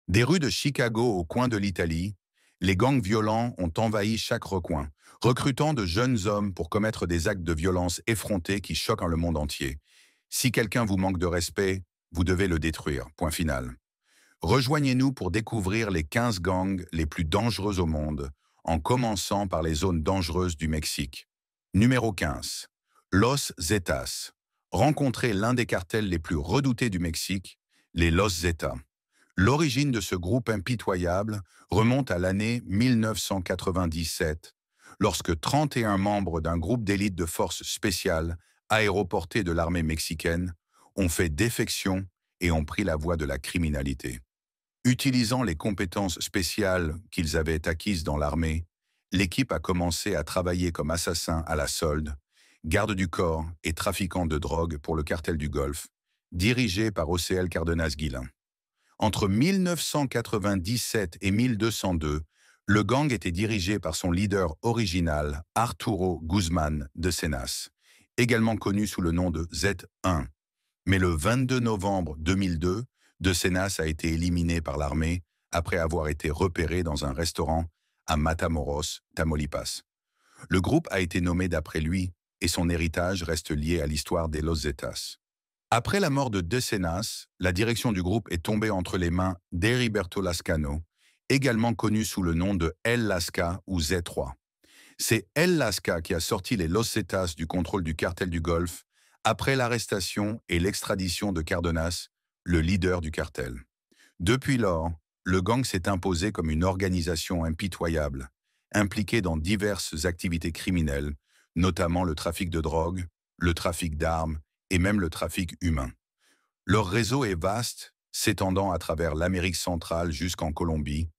Des rues de Chicago au coin de l'Italie, les gangs violents ont envahi chaque recoin, recrutant de jeunes hommes pour commettre des actes de violence effrontés qui choquent le monde entier. Si quelqu'un vous manque de respect, vous devez le détruire. Point final. Rejoignez-nous pour découvrir les 15 gangs les plus dangereux au monde, en commençant par les zones dangereuses du Mexique. Numéro 15. Los Zetas. Rencontrez l'un des cartels les plus redoutés du Mexique, les Los Zetas. L'origine de ce groupe impitoyable remonte à l'année 1997, lorsque 31 membres d'un groupe d'élite de forces spéciales aéroportés de l'armée mexicaine ont fait défection et ont pris la voie de la criminalité. Utilisant les compétences spéciales qu'ils avaient acquises dans l'armée, l'équipe a commencé à travailler comme assassin à la solde, garde du corps et trafiquant de drogue pour le cartel du Golfe, dirigé par OCL Cardenas Guillen. Entre 1997 et 1202, le gang était dirigé par son leader original, Arturo Guzmán de Cenas, également connu sous le nom de Z1. Mais le 22 novembre 2002, de Cenas a été éliminé par l'armée après avoir été repéré dans un restaurant à Matamoros, Tamaulipas. Le groupe a été nommé d'après lui et son héritage reste lié à l'histoire des Los Zetas. Après la mort de Cenas, la direction du groupe est tombée entre les mains d'Heriberto Lascano, également connu sous le nom de El Lasca ou Z3. C'est El Lasca qui a sorti les Los Zetas du contrôle du cartel du Golfe après l'arrestation et l'extradition de Cardenas, le leader du cartel. Depuis lors, le gang s'est imposé comme une organisation impitoyable, impliquée dans diverses activités criminelles, notamment le trafic de drogue, le trafic d'armes et même le trafic humain. Leur réseau est vaste, s'étendant à travers l'Amérique centrale jusqu'en Colombie,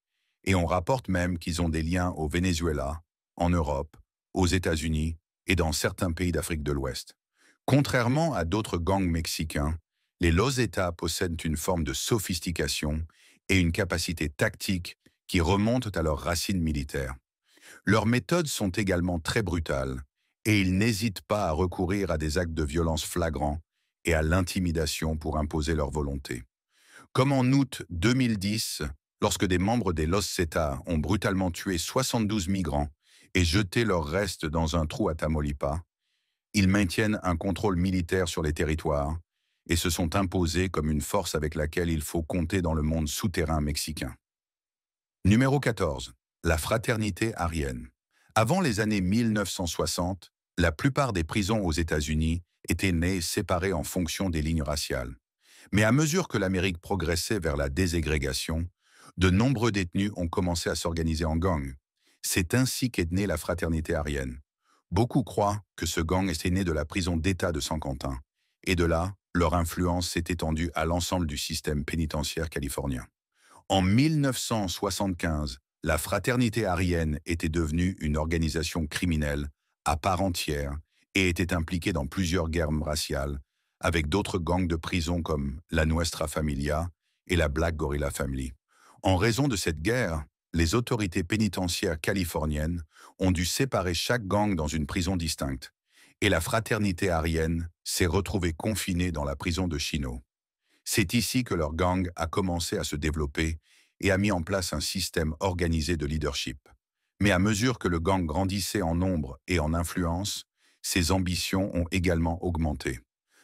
et on rapporte même qu'ils ont des liens au Venezuela, en Europe, aux États-Unis et dans certains pays d'Afrique de l'Ouest. Contrairement à d'autres gangs mexicains, les Los Zetas possèdent une forme de sophistication et une capacité tactique qui remontent à leurs racines militaires. Leurs méthodes sont également très brutales, et ils n'hésitent pas à recourir à des actes de violence flagrants et à l'intimidation pour imposer leur volonté. Comme en août 2010, lorsque des membres des Los Zetas ont brutalement tué 72 migrants et jeté leurs restes dans un trou à Tamaulipas, ils maintiennent un contrôle militaire sur les territoires et se sont imposés comme une force avec laquelle il faut compter dans le monde souterrain mexicain. Numéro 14. La fraternité aryenne. Avant les années 1960, la plupart des prisons aux États-Unis étaient nées séparées en fonction des lignes raciales. Mais à mesure que l'Amérique progressait vers la déségrégation, de nombreux détenus ont commencé à s'organiser en gangs. C'est ainsi qu'est née la fraternité aryenne. Beaucoup croient que ce gang était né de la prison d'État de San Quentin, et de là, leur influence s'est étendue à l'ensemble du système pénitentiaire californien. En 1975, la fraternité aryenne était devenue une organisation criminelle à part entière et était impliquée dans plusieurs guerres raciales, avec d'autres gangs de prison comme la Nuestra Familia et la Black Gorilla Family. En raison de cette guerre, les autorités pénitentiaires californiennes ont dû séparer chaque gang dans une prison distincte, et la fraternité aryenne s'est retrouvée confinée dans la prison de Chino. C'est ici que leur gang a commencé à se développer et a mis en place un système organisé de leadership. Mais à mesure que le gang grandissait en nombre et en influence, ses ambitions ont également augmenté.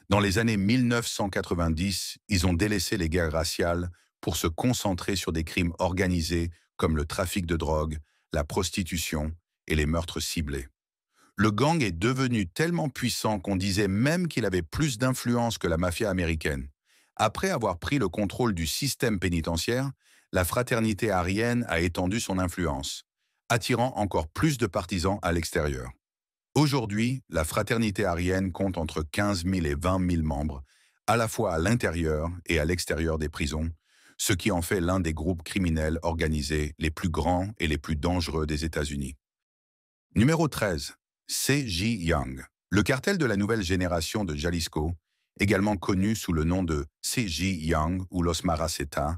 Dans les années 1990, ils ont délaissé les guerres raciales pour se concentrer sur des crimes organisés comme le trafic de drogue, la prostitution et les meurtres ciblés. Le gang est devenu tellement puissant qu'on disait même qu'il avait plus d'influence que la mafia américaine. Après avoir pris le contrôle du système pénitentiaire, la fraternité aryenne a étendu son influence, attirant encore plus de partisans à l'extérieur. Aujourd'hui, la fraternité aryenne compte entre 15 000 et 20 000 membres, à la fois à l'intérieur et à l'extérieur des prisons, ce qui en fait l'un des groupes criminels organisés les plus grands et les plus dangereux des États-Unis. Numéro 13. C.J. Young. Le cartel de la nouvelle génération de Jalisco, également connu sous le nom de C.J. Young ou Los Maraceta,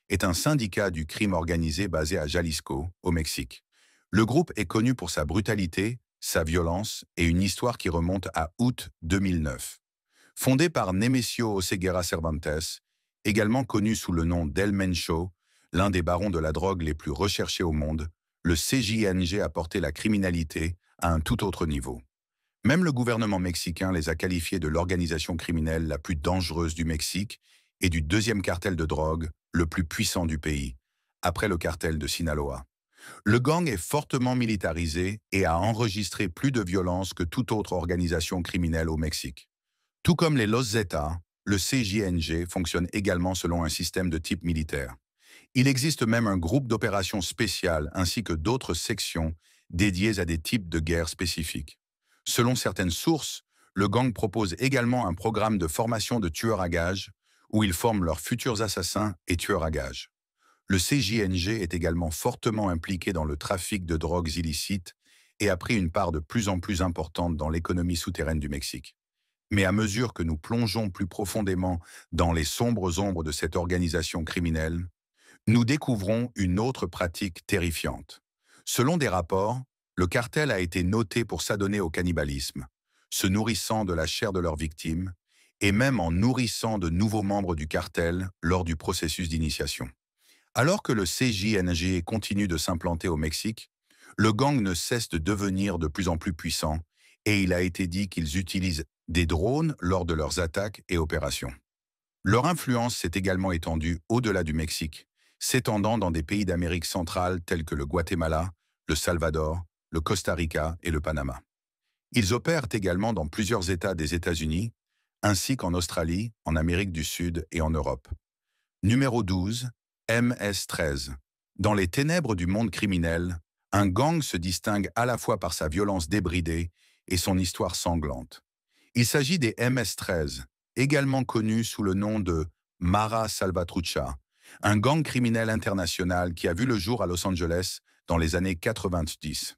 est un syndicat du crime organisé basé à Jalisco, au Mexique. Le groupe est connu pour sa brutalité, sa violence et une histoire qui remonte à août 2009. Fondé par Nemesio Oseguera Cervantes, également connu sous le nom d'El Mencho, L'un des barons de la drogue les plus recherchés au monde, le CJNG a porté la criminalité à un tout autre niveau. Même le gouvernement mexicain les a qualifiés de l'organisation criminelle la plus dangereuse du Mexique et du deuxième cartel de drogue le plus puissant du pays, après le cartel de Sinaloa. Le gang est fortement militarisé et a enregistré plus de violences que toute autre organisation criminelle au Mexique. Tout comme les Los Zetas, le CJNG fonctionne également selon un système de type militaire. Il existe même un groupe d'opérations spéciales ainsi que d'autres sections dédiées à des types de guerres spécifiques. Selon certaines sources, le gang propose également un programme de formation de tueurs à gages où ils forment leurs futurs assassins et tueurs à gages. Le CJNG est également fortement impliqué dans le trafic de drogues illicites et a pris une part de plus en plus importante dans l'économie souterraine du Mexique. Mais à mesure que nous plongeons plus profondément dans les sombres ombres de cette organisation criminelle, nous découvrons une autre pratique terrifiante. Selon des rapports, le cartel a été noté pour s'adonner au cannibalisme, se nourrissant de la chair de leurs victimes, et même en nourrissant de nouveaux membres du cartel lors du processus d'initiation. Alors que le CJNG continue de s'implanter au Mexique, le gang ne cesse de devenir de plus en plus puissant, et il a été dit qu'ils utilisent des drones lors de leurs attaques et opérations. Leur influence s'est également étendue au-delà du Mexique, s'étendant dans des pays d'Amérique centrale tels que le Guatemala, le Salvador, le Costa Rica et le Panama. Ils opèrent également dans plusieurs États des États-Unis, ainsi qu'en Australie, en Amérique du Sud et en Europe. Numéro 12, MS-13. Dans les ténèbres du monde criminel, un gang se distingue à la fois par sa violence débridée et son histoire sanglante. Il s'agit des MS-13, également connus sous le nom de Mara Salvatrucha, un gang criminel international qui a vu le jour à Los Angeles dans les années 90.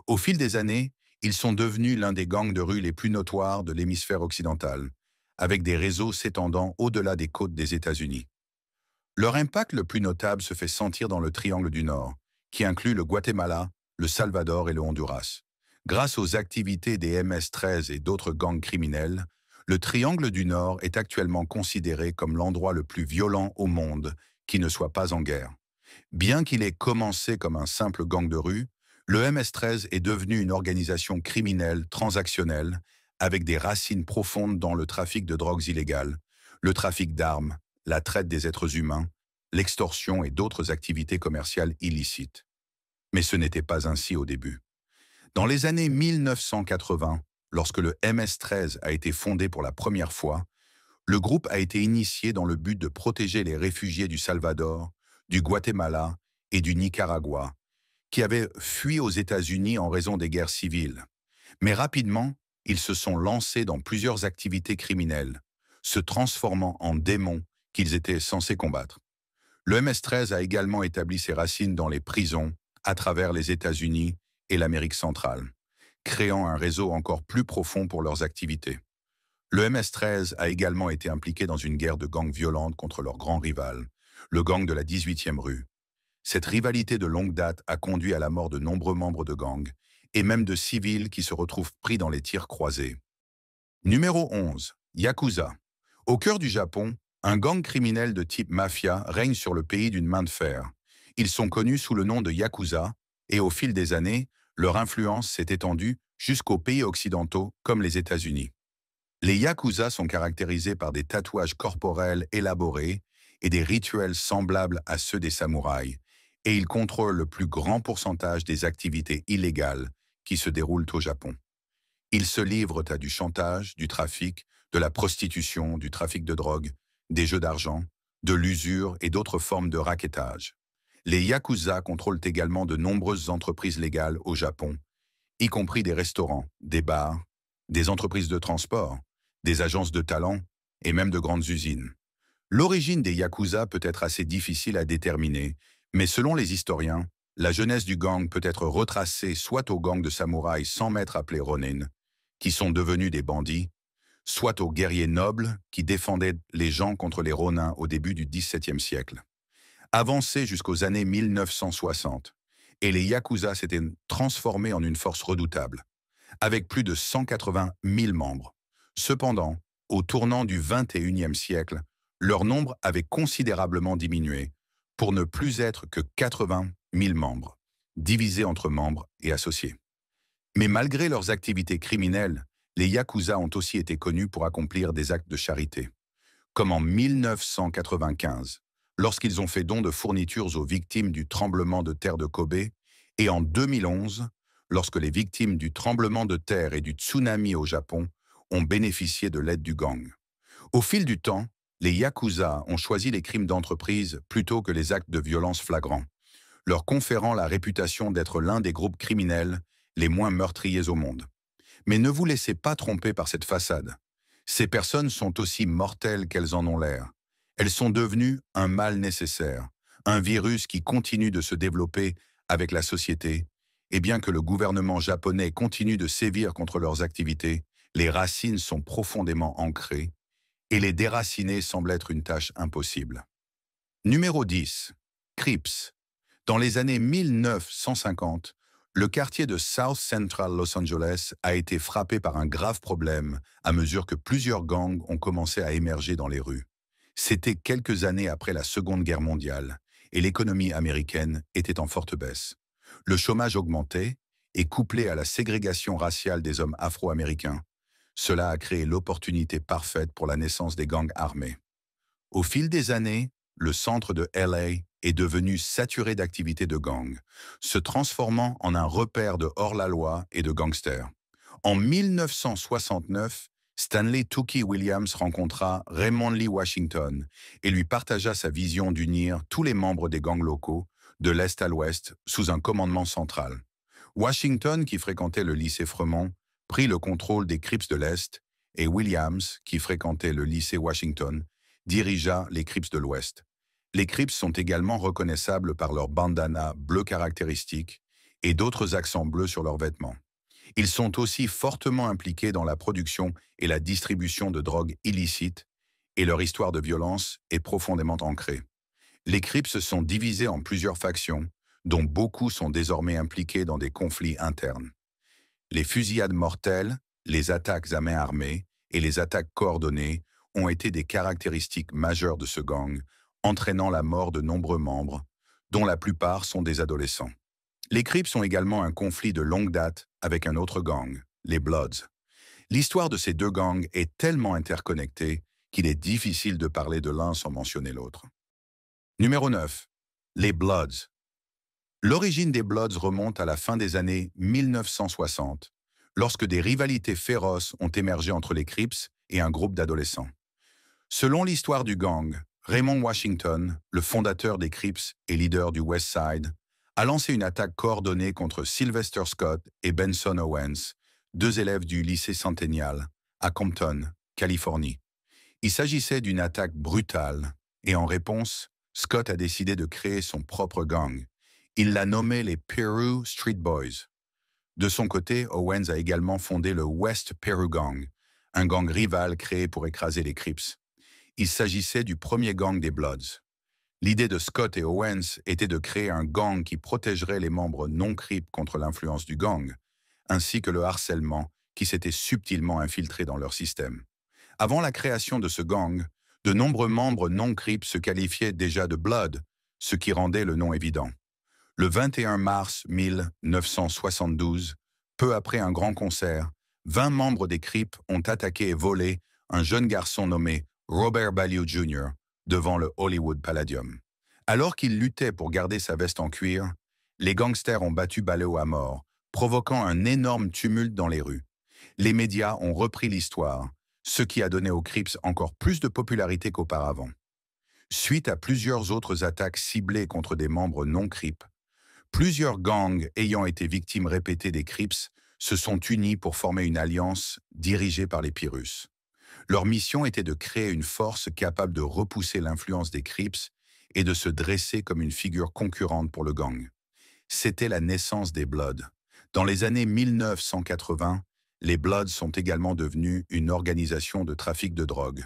Au fil des années, ils sont devenus l'un des gangs de rue les plus notoires de l'hémisphère occidental, avec des réseaux s'étendant au-delà des côtes des États-Unis. Leur impact le plus notable se fait sentir dans le Triangle du Nord, qui inclut le Guatemala, le Salvador et le Honduras. Grâce aux activités des MS-13 et d'autres gangs criminels, le Triangle du Nord est actuellement considéré comme l'endroit le plus violent au monde qui ne soit pas en guerre. Bien qu'il ait commencé comme un simple gang de rue, le MS-13 est devenu une organisation criminelle transactionnelle avec des racines profondes dans le trafic de drogues illégales, le trafic d'armes, la traite des êtres humains, l'extorsion et d'autres activités commerciales illicites. Mais ce n'était pas ainsi au début. Dans les années 1980, lorsque le MS-13 a été fondé pour la première fois, le groupe a été initié dans le but de protéger les réfugiés du Salvador, du Guatemala et du Nicaragua, qui avaient fui aux États-Unis en raison des guerres civiles. Mais rapidement, ils se sont lancés dans plusieurs activités criminelles, se transformant en démons qu'ils étaient censés combattre. Le MS-13 a également établi ses racines dans les prisons à travers les États-Unis et l'Amérique centrale, créant un réseau encore plus profond pour leurs activités. Le MS-13 a également été impliqué dans une guerre de gangs violente contre leur grand rival, le gang de la 18e rue. Cette rivalité de longue date a conduit à la mort de nombreux membres de gangs, et même de civils qui se retrouvent pris dans les tirs croisés. Numéro 11. Yakuza. Au cœur du Japon, un gang criminel de type mafia règne sur le pays d'une main de fer. Ils sont connus sous le nom de Yakuza, et au fil des années, leur influence s'est étendue jusqu'aux pays occidentaux comme les États-Unis. Les Yakuza sont caractérisés par des tatouages corporels élaborés et des rituels semblables à ceux des samouraïs, et ils contrôlent le plus grand pourcentage des activités illégales qui se déroulent au Japon. Ils se livrent à du chantage, du trafic, de la prostitution, du trafic de drogue, des jeux d'argent, de l'usure et d'autres formes de rackettage. Les Yakuza contrôlent également de nombreuses entreprises légales au Japon, y compris des restaurants, des bars, des entreprises de transport, des agences de talent et même de grandes usines. L'origine des Yakuza peut être assez difficile à déterminer, mais selon les historiens, la jeunesse du gang peut être retracée soit aux gangs de samouraïs sans maître appelés Ronin, qui sont devenus des bandits, soit aux guerriers nobles qui défendaient les gens contre les Ronins au début du XVIIe siècle. Avancés jusqu'aux années 1960, et les Yakuza s'étaient transformés en une force redoutable, avec plus de 180 000 membres. Cependant, au tournant du XXIe siècle, leur nombre avait considérablement diminué, pour ne plus être que 80 000 membres, divisés entre membres et associés. Mais malgré leurs activités criminelles, les Yakuza ont aussi été connus pour accomplir des actes de charité, comme en 1995, lorsqu'ils ont fait don de fournitures aux victimes du tremblement de terre de Kobe, et en 2011, lorsque les victimes du tremblement de terre et du tsunami au Japon ont bénéficié de l'aide du gang. Au fil du temps, les Yakuza ont choisi les crimes d'entreprise plutôt que les actes de violence flagrants, leur conférant la réputation d'être l'un des groupes criminels les moins meurtriers au monde. Mais ne vous laissez pas tromper par cette façade. Ces personnes sont aussi mortelles qu'elles en ont l'air. Elles sont devenues un mal nécessaire, un virus qui continue de se développer avec la société, et bien que le gouvernement japonais continue de sévir contre leurs activités, les racines sont profondément ancrées, et les déraciner semble être une tâche impossible. Numéro 10. Crips. Dans les années 1950, le quartier de South Central Los Angeles a été frappé par un grave problème à mesure que plusieurs gangs ont commencé à émerger dans les rues. C'était quelques années après la Seconde Guerre mondiale et l'économie américaine était en forte baisse. Le chômage augmentait et couplé à la ségrégation raciale des hommes afro-américains, cela a créé l'opportunité parfaite pour la naissance des gangs armés. Au fil des années, le centre de LA est devenu saturé d'activités de gangs, se transformant en un repère de hors-la-loi et de gangsters. En 1969, Stanley Tookie Williams rencontra Raymond Lee Washington et lui partagea sa vision d'unir tous les membres des gangs locaux, de l'Est à l'Ouest, sous un commandement central. Washington, qui fréquentait le lycée Fremont, prit le contrôle des Crips de l'Est et Williams, qui fréquentait le lycée Washington, dirigea les Crips de l'Ouest. Les Crips sont également reconnaissables par leur bandana bleu caractéristique et d'autres accents bleus sur leurs vêtements. Ils sont aussi fortement impliqués dans la production et la distribution de drogues illicites et leur histoire de violence est profondément ancrée. Les Crips sont divisés en plusieurs factions, dont beaucoup sont désormais impliqués dans des conflits internes. Les fusillades mortelles, les attaques à main armée et les attaques coordonnées ont été des caractéristiques majeures de ce gang, entraînant la mort de nombreux membres, dont la plupart sont des adolescents. Les Crips ont également un conflit de longue date avec un autre gang, les Bloods. L'histoire de ces deux gangs est tellement interconnectée qu'il est difficile de parler de l'un sans mentionner l'autre. Numéro 9. Les Bloods. L'origine des Bloods remonte à la fin des années 1960, lorsque des rivalités féroces ont émergé entre les Crips et un groupe d'adolescents. Selon l'histoire du gang, Raymond Washington, le fondateur des Crips et leader du West Side, a lancé une attaque coordonnée contre Sylvester Scott et Benson Owens, deux élèves du lycée Centennial, à Compton, Californie. Il s'agissait d'une attaque brutale, et en réponse, Scott a décidé de créer son propre gang. Il l'a nommé les Peru Street Boys. De son côté, Owens a également fondé le West Peru Gang, un gang rival créé pour écraser les Crips. Il s'agissait du premier gang des Bloods. L'idée de Scott et Owens était de créer un gang qui protégerait les membres non Crips contre l'influence du gang, ainsi que le harcèlement qui s'était subtilement infiltré dans leur système. Avant la création de ce gang, de nombreux membres non Crips se qualifiaient déjà de Blood, ce qui rendait le nom évident. Le 21 mars 1972, peu après un grand concert, 20 membres des Crips ont attaqué et volé un jeune garçon nommé Robert Ballou Jr. devant le Hollywood Palladium. Alors qu'il luttait pour garder sa veste en cuir, les gangsters ont battu Ballou à mort, provoquant un énorme tumulte dans les rues. Les médias ont repris l'histoire, ce qui a donné aux Crips encore plus de popularité qu'auparavant. Suite à plusieurs autres attaques ciblées contre des membres non Crips, plusieurs gangs ayant été victimes répétées des Crips se sont unis pour former une alliance dirigée par les Pyrrhus. Leur mission était de créer une force capable de repousser l'influence des Crips et de se dresser comme une figure concurrente pour le gang. C'était la naissance des Bloods. Dans les années 1980, les Bloods sont également devenus une organisation de trafic de drogue,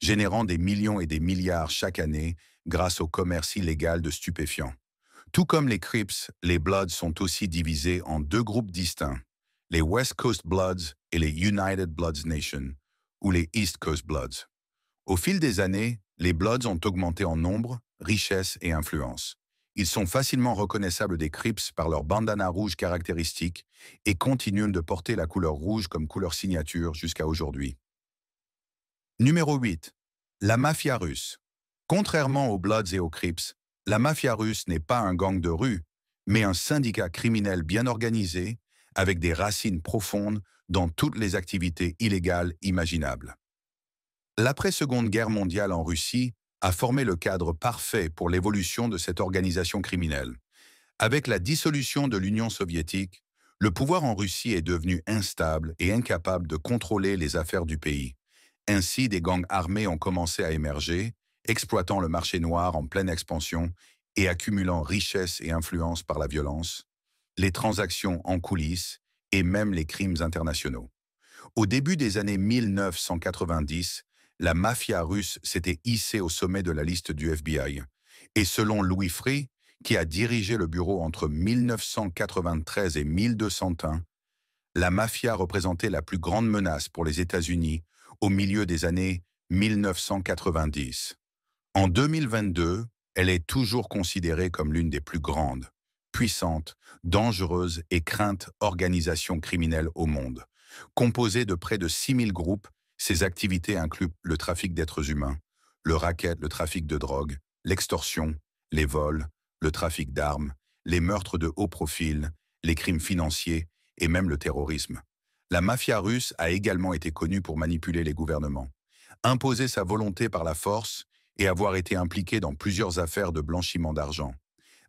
générant des millions et des milliards chaque année grâce au commerce illégal de stupéfiants. Tout comme les Crips, les Bloods sont aussi divisés en deux groupes distincts, les West Coast Bloods et les United Bloods Nation, ou les East Coast Bloods. Au fil des années, les Bloods ont augmenté en nombre richesse et influence. Ils sont facilement reconnaissables des Crips par leur bandana rouge caractéristique et continuent de porter la couleur rouge comme couleur signature jusqu'à aujourd'hui. Numéro 8. La mafia russe. Contrairement aux Bloods et aux Crips, la mafia russe n'est pas un gang de rue, mais un syndicat criminel bien organisé, avec des racines profondes dans toutes les activités illégales imaginables. L'après-Seconde Guerre mondiale en Russie a formé le cadre parfait pour l'évolution de cette organisation criminelle. Avec la dissolution de l'Union soviétique, le pouvoir en Russie est devenu instable et incapable de contrôler les affaires du pays. Ainsi, des gangs armés ont commencé à émerger, exploitant le marché noir en pleine expansion et accumulant richesse et influence par la violence, les transactions en coulisses et même les crimes internationaux. Au début des années 1990, la mafia russe s'était hissée au sommet de la liste du FBI. Et selon Louis Freeh, qui a dirigé le bureau entre 1993 et 1201, la mafia représentait la plus grande menace pour les États-Unis au milieu des années 1990. En 2022, elle est toujours considérée comme l'une des plus grandes, puissantes, dangereuses et craintes organisations criminelles au monde. Composée de près de 6000 groupes, ses activités incluent le trafic d'êtres humains, le racket, le trafic de drogue, l'extorsion, les vols, le trafic d'armes, les meurtres de haut profil, les crimes financiers et même le terrorisme. La mafia russe a également été connue pour manipuler les gouvernements, imposer sa volonté par la force et avoir été impliquée dans plusieurs affaires de blanchiment d'argent.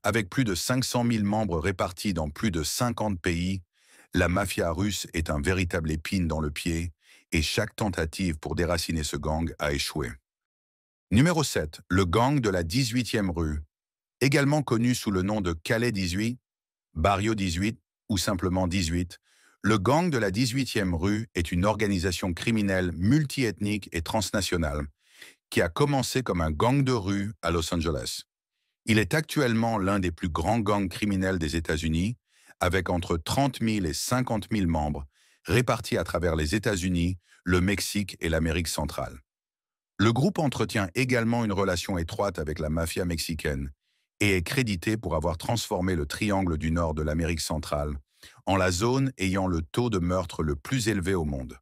Avec plus de 500 000 membres répartis dans plus de 50 pays, la mafia russe est un véritable épine dans le pied et chaque tentative pour déraciner ce gang a échoué. Numéro 7. Le gang de la 18e rue. Également connu sous le nom de Calais 18, Barrio 18 ou simplement 18, le gang de la 18e rue est une organisation criminelle multiethnique et transnationale qui a commencé comme un gang de rue à Los Angeles. Il est actuellement l'un des plus grands gangs criminels des États-Unis, avec entre 30 000 et 50 000 membres, répartis à travers les États-Unis, le Mexique et l'Amérique centrale. Le groupe entretient également une relation étroite avec la mafia mexicaine et est crédité pour avoir transformé le triangle du nord de l'Amérique centrale en la zone ayant le taux de meurtre le plus élevé au monde.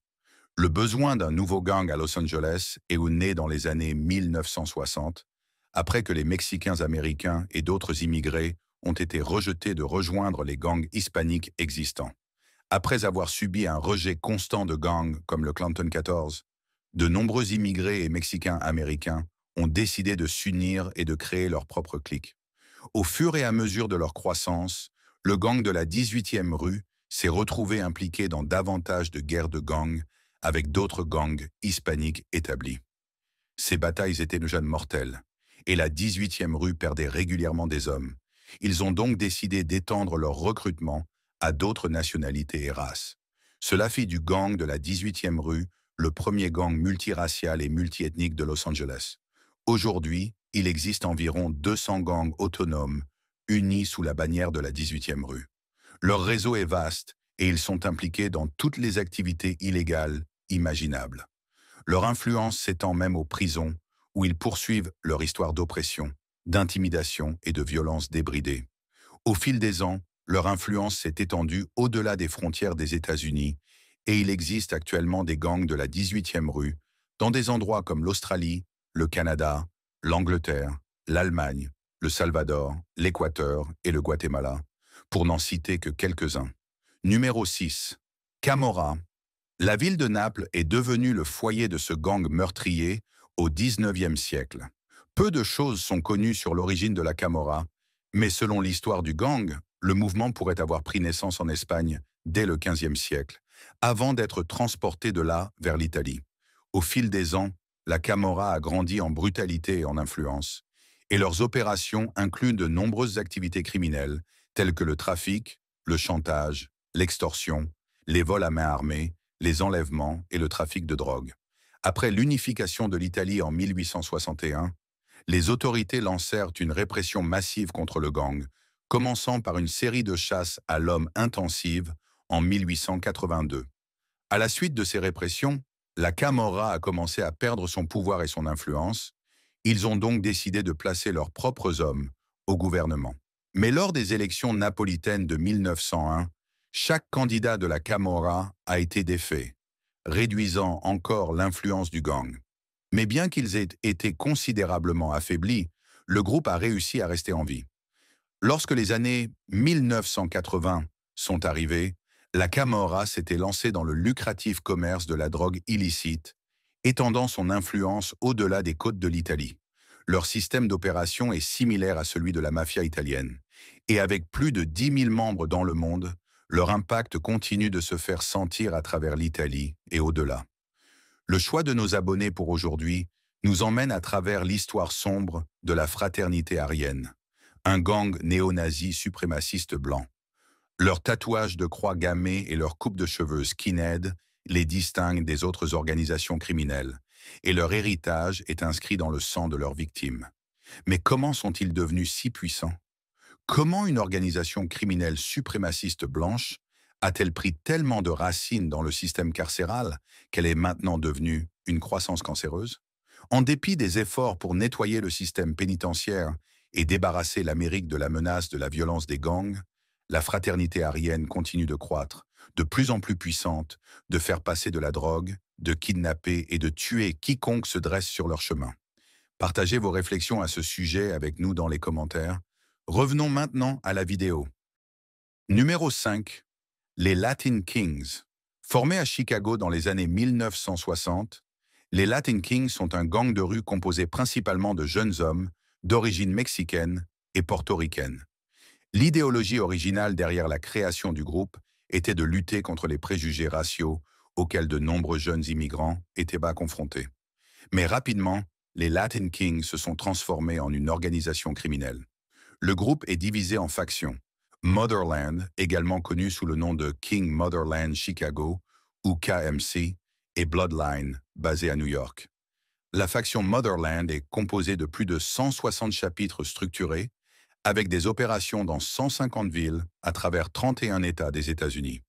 Le besoin d'un nouveau gang à Los Angeles est né dans les années 1960, après que les Mexicains américains et d'autres immigrés ont été rejetés de rejoindre les gangs hispaniques existants. Après avoir subi un rejet constant de gangs comme le Clanton 14, de nombreux immigrés et Mexicains américains ont décidé de s'unir et de créer leur propre clique. Au fur et à mesure de leur croissance, le gang de la 18e rue s'est retrouvé impliqué dans davantage de guerres de gangs avec d'autres gangs hispaniques établis. Ces batailles étaient de jeunes mortels, et la 18e rue perdait régulièrement des hommes. Ils ont donc décidé d'étendre leur recrutement à d'autres nationalités et races. Cela fit du gang de la 18e rue le premier gang multiracial et multiethnique de Los Angeles. Aujourd'hui, il existe environ 200 gangs autonomes, unis sous la bannière de la 18e rue. Leur réseau est vaste et ils sont impliqués dans toutes les activités illégales imaginables. Leur influence s'étend même aux prisons, où ils poursuivent leur histoire d'oppression, d'intimidation et de violence débridée. Au fil des ans, leur influence s'est étendue au-delà des frontières des États-Unis et il existe actuellement des gangs de la 18e rue dans des endroits comme l'Australie, le Canada, l'Angleterre, l'Allemagne, le Salvador, l'Équateur et le Guatemala, pour n'en citer que quelques-uns. Numéro 6. Camorra. La ville de Naples est devenue le foyer de ce gang meurtrier au XIXe siècle. Peu de choses sont connues sur l'origine de la Camorra, mais selon l'histoire du gang, le mouvement pourrait avoir pris naissance en Espagne dès le XVe siècle, avant d'être transporté de là vers l'Italie. Au fil des ans, la Camorra a grandi en brutalité et en influence, et leurs opérations incluent de nombreuses activités criminelles, telles que le trafic, le chantage, l'extorsion, les vols à main armée, les enlèvements et le trafic de drogue. Après l'unification de l'Italie en 1861, les autorités lancèrent une répression massive contre le gang, commençant par une série de chasses à l'homme intensives en 1882. À la suite de ces répressions, la Camorra a commencé à perdre son pouvoir et son influence, Ils ont donc décidé de placer leurs propres hommes au gouvernement. Mais lors des élections napolitaines de 1901, chaque candidat de la Camorra a été défait, réduisant encore l'influence du gang. Mais bien qu'ils aient été considérablement affaiblis, le groupe a réussi à rester en vie. Lorsque les années 1980 sont arrivées, la Camorra s'était lancée dans le lucratif commerce de la drogue illicite, étendant son influence au-delà des côtes de l'Italie. Leur système d'opération est similaire à celui de la mafia italienne. Et avec plus de 10 000 membres dans le monde, leur impact continue de se faire sentir à travers l'Italie et au-delà. Le choix de nos abonnés pour aujourd'hui nous emmène à travers l'histoire sombre de la fraternité arienne, un gang néo-nazi suprémaciste blanc. Leurs tatouages de croix gammées et leur coupe de cheveux skinhead les distinguent des autres organisations criminelles, et leur héritage est inscrit dans le sang de leurs victimes. Mais comment sont-ils devenus si puissants? Comment une organisation criminelle suprémaciste blanche a-t-elle pris tellement de racines dans le système carcéral qu'elle est maintenant devenue une croissance cancéreuse? En dépit des efforts pour nettoyer le système pénitentiaire et débarrasser l'Amérique de la menace de la violence des gangs, la fraternité arienne continue de croître, de plus en plus puissante, de faire passer de la drogue, de kidnapper et de tuer quiconque se dresse sur leur chemin. Partagez vos réflexions à ce sujet avec nous dans les commentaires. Revenons maintenant à la vidéo. Numéro 5. Les Latin Kings. Formés à Chicago dans les années 1960, les Latin Kings sont un gang de rue composé principalement de jeunes hommes d'origine mexicaine et portoricaine. L'idéologie originale derrière la création du groupe était de lutter contre les préjugés raciaux auxquels de nombreux jeunes immigrants étaient confrontés. Mais rapidement, les Latin Kings se sont transformés en une organisation criminelle. Le groupe est divisé en factions. Motherland, également connu sous le nom de King Motherland Chicago, ou KMC, et Bloodline, basé à New York. La faction Motherland est composée de plus de 160 chapitres structurés, avec des opérations dans 150 villes à travers 31 États des États-Unis.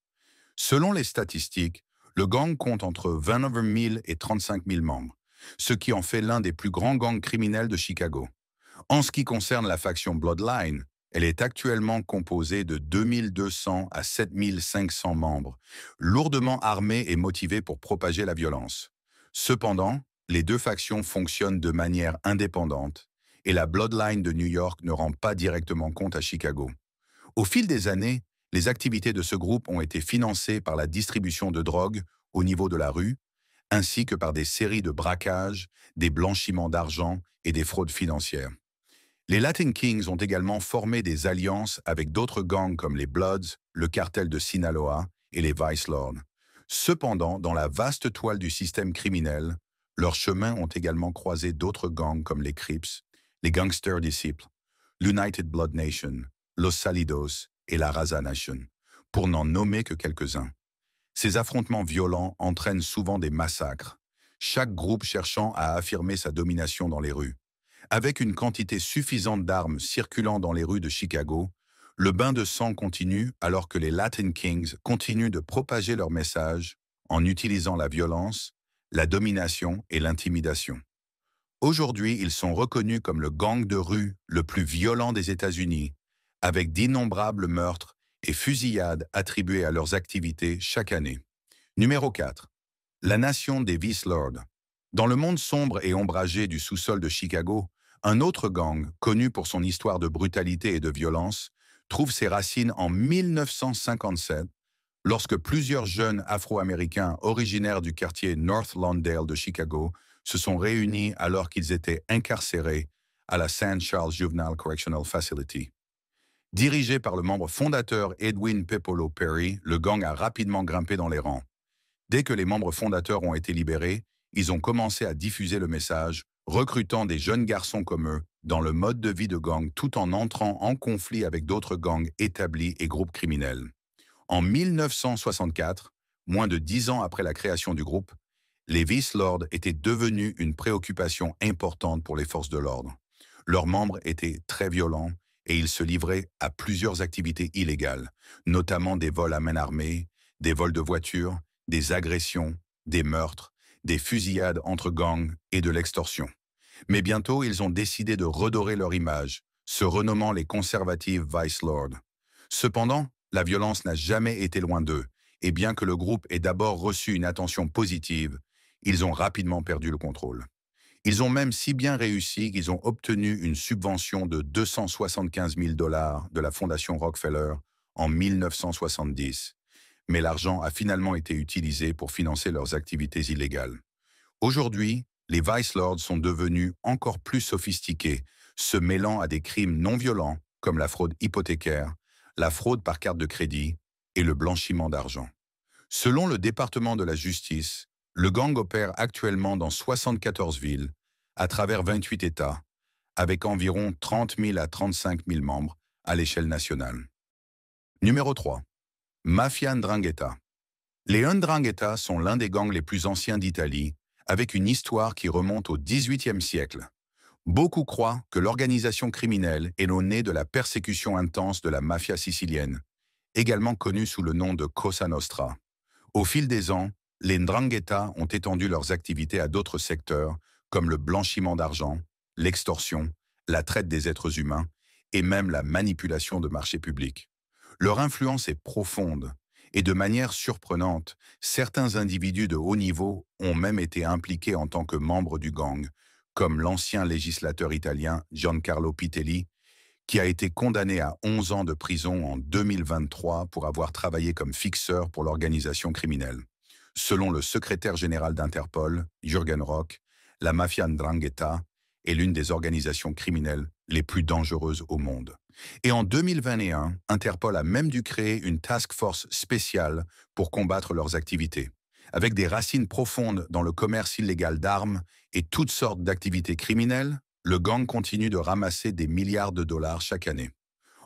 Selon les statistiques, le gang compte entre 29 000 et 35 000 membres, ce qui en fait l'un des plus grands gangs criminels de Chicago. En ce qui concerne la faction Bloodline, elle est actuellement composée de 2200 à 7500 membres, lourdement armés et motivés pour propager la violence. Cependant, les deux factions fonctionnent de manière indépendante et la Bloodline de New York ne rend pas directement compte à Chicago. Au fil des années, les activités de ce groupe ont été financées par la distribution de drogue au niveau de la rue, ainsi que par des séries de braquages, des blanchiments d'argent et des fraudes financières. Les Latin Kings ont également formé des alliances avec d'autres gangs comme les Bloods, le cartel de Sinaloa et les Vice Lords. Cependant, dans la vaste toile du système criminel, leurs chemins ont également croisé d'autres gangs comme les Crips, les Gangster Disciples, l'United Blood Nation, Los Salidos et la Raza Nation, pour n'en nommer que quelques-uns. Ces affrontements violents entraînent souvent des massacres, chaque groupe cherchant à affirmer sa domination dans les rues. Avec une quantité suffisante d'armes circulant dans les rues de Chicago, le bain de sang continue alors que les Latin Kings continuent de propager leur message en utilisant la violence, la domination et l'intimidation. Aujourd'hui, ils sont reconnus comme le gang de rue le plus violent des États-Unis, avec d'innombrables meurtres et fusillades attribuées à leurs activités chaque année. Numéro 4. La nation des Vice Lords. Dans le monde sombre et ombragé du sous-sol de Chicago, un autre gang, connu pour son histoire de brutalité et de violence, trouve ses racines en 1957, lorsque plusieurs jeunes Afro-Américains originaires du quartier North Lawndale de Chicago se sont réunis alors qu'ils étaient incarcérés à la St. Charles Juvenile Correctional Facility. Dirigé par le membre fondateur Edwin Pepolo Perry, le gang a rapidement grimpé dans les rangs. Dès que les membres fondateurs ont été libérés, ils ont commencé à diffuser le message, recrutant des jeunes garçons comme eux dans le mode de vie de gang tout en entrant en conflit avec d'autres gangs établis et groupes criminels. En 1964, moins de 10 ans après la création du groupe, les Vice Lords étaient devenus une préoccupation importante pour les forces de l'ordre. Leurs membres étaient très violents et ils se livraient à plusieurs activités illégales, notamment des vols à main armée, des vols de voitures, des agressions, des meurtres, des fusillades entre gangs et de l'extorsion. Mais bientôt, ils ont décidé de redorer leur image, se renommant les conservative Vice Lords. Cependant, la violence n'a jamais été loin d'eux, et bien que le groupe ait d'abord reçu une attention positive, ils ont rapidement perdu le contrôle. Ils ont même si bien réussi qu'ils ont obtenu une subvention de 275 000 dollars de la Fondation Rockefeller en 1970. Mais l'argent a finalement été utilisé pour financer leurs activités illégales. Aujourd'hui, les Vice Lords sont devenus encore plus sophistiqués, se mêlant à des crimes non violents comme la fraude hypothécaire, la fraude par carte de crédit et le blanchiment d'argent. Selon le département de la justice, le gang opère actuellement dans 74 villes, à travers 28 États, avec environ 30 000 à 35 000 membres à l'échelle nationale. Numéro 3. Mafia 'Ndrangheta. Les 'Ndrangheta sont l'un des gangs les plus anciens d'Italie, avec une histoire qui remonte au XVIIIe siècle. Beaucoup croient que l'organisation criminelle est le nez de la persécution intense de la mafia sicilienne, également connue sous le nom de Cosa Nostra. Au fil des ans, les 'Ndrangheta ont étendu leurs activités à d'autres secteurs, comme le blanchiment d'argent, l'extorsion, la traite des êtres humains et même la manipulation de marchés publics. Leur influence est profonde et de manière surprenante, certains individus de haut niveau ont même été impliqués en tant que membres du gang, comme l'ancien législateur italien Giancarlo Pitelli, qui a été condamné à 11 ans de prison en 2023 pour avoir travaillé comme fixeur pour l'organisation criminelle. Selon le secrétaire général d'Interpol, Jürgen Rock, la mafia 'Ndrangheta est l'une des organisations criminelles les plus dangereuses au monde. Et en 2021, Interpol a même dû créer une task force spéciale pour combattre leurs activités. Avec des racines profondes dans le commerce illégal d'armes et toutes sortes d'activités criminelles, le gang continue de ramasser des milliards de dollars chaque année.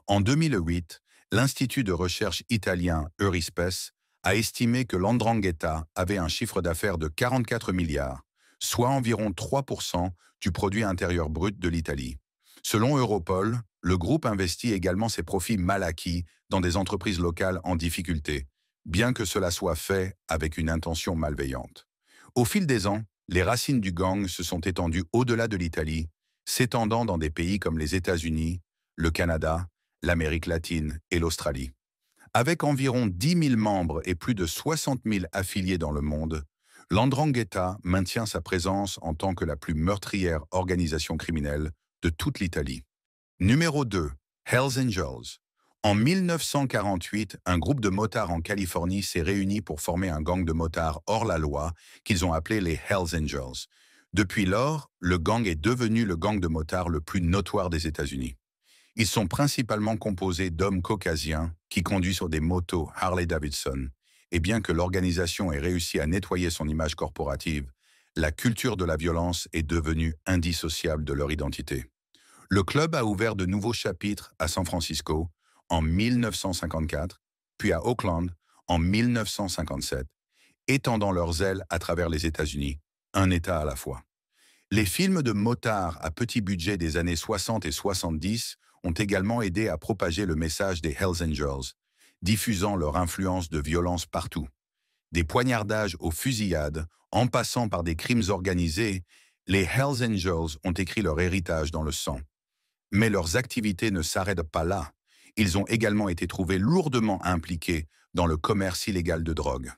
En 2008, l'Institut de recherche italien Eurispes a estimé que l'Ndrangheta avait un chiffre d'affaires de 44 milliards, soit environ 3% du produit intérieur brut de l'Italie. Selon Europol, le groupe investit également ses profits mal acquis dans des entreprises locales en difficulté, bien que cela soit fait avec une intention malveillante. Au fil des ans, les racines du gang se sont étendues au-delà de l'Italie, s'étendant dans des pays comme les États-Unis, le Canada, l'Amérique latine et l'Australie. Avec environ 10 000 membres et plus de 60 000 affiliés dans le monde, l'Ndrangheta maintient sa présence en tant que la plus meurtrière organisation criminelle de toute l'Italie. Numéro 2. Hells Angels. En 1948, un groupe de motards en Californie s'est réuni pour former un gang de motards hors la loi qu'ils ont appelé les Hells Angels. Depuis lors, le gang est devenu le gang de motards le plus notoire des États-Unis. Ils sont principalement composés d'hommes caucasiens qui conduisent sur des motos Harley-Davidson. Et bien que l'organisation ait réussi à nettoyer son image corporative, la culture de la violence est devenue indissociable de leur identité. Le club a ouvert de nouveaux chapitres à San Francisco en 1954, puis à Oakland en 1957, étendant leurs ailes à travers les États-Unis, un État à la fois. Les films de motards à petit budget des années 60 et 70 ont également aidé à propager le message des Hells Angels, diffusant leur influence de violence partout. Des poignardages aux fusillades, en passant par des crimes organisés, les Hells Angels ont écrit leur héritage dans le sang. Mais leurs activités ne s'arrêtent pas là. Ils ont également été trouvés lourdement impliqués dans le commerce illégal de drogue.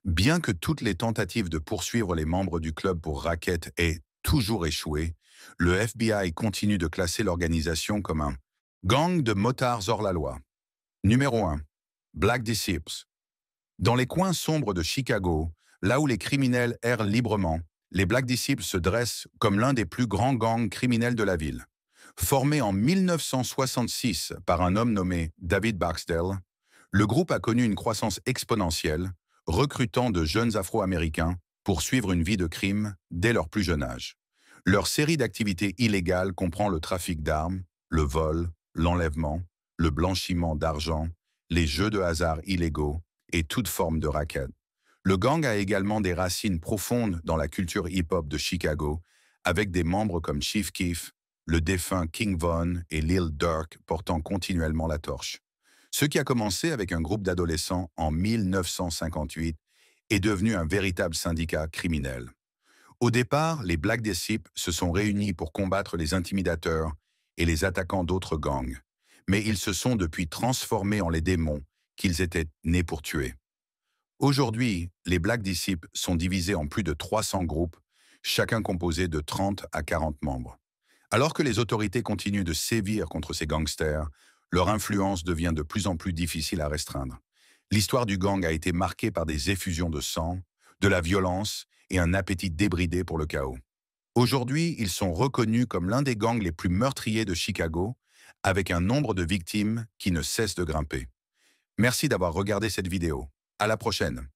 Bien que toutes les tentatives de poursuivre les membres du club pour racket aient toujours échoué, le FBI continue de classer l'organisation comme un gang de motards hors la loi. Numéro 1. Black Disciples. Dans les coins sombres de Chicago, là où les criminels errent librement, les Black Disciples se dressent comme l'un des plus grands gangs criminels de la ville. Formé en 1966 par un homme nommé David Barksdale, le groupe a connu une croissance exponentielle, recrutant de jeunes Afro-Américains pour suivre une vie de crime dès leur plus jeune âge. Leur série d'activités illégales comprend le trafic d'armes, le vol, l'enlèvement, le blanchiment d'argent, les jeux de hasard illégaux et toute forme de racket. Le gang a également des racines profondes dans la culture hip-hop de Chicago, avec des membres comme Chief Keef, le défunt King Von et Lil Durk portant continuellement la torche. Ce qui a commencé avec un groupe d'adolescents en 1958 est devenu un véritable syndicat criminel. Au départ, les Black Disciples se sont réunis pour combattre les intimidateurs et les attaquants d'autres gangs. Mais ils se sont depuis transformés en les démons qu'ils étaient nés pour tuer. Aujourd'hui, les Black Disciples sont divisés en plus de 300 groupes, chacun composé de 30 à 40 membres. Alors que les autorités continuent de sévir contre ces gangsters, leur influence devient de plus en plus difficile à restreindre. L'histoire du gang a été marquée par des effusions de sang, de la violence et un appétit débridé pour le chaos. Aujourd'hui, ils sont reconnus comme l'un des gangs les plus meurtriers de Chicago, avec un nombre de victimes qui ne cesse de grimper. Merci d'avoir regardé cette vidéo. À la prochaine.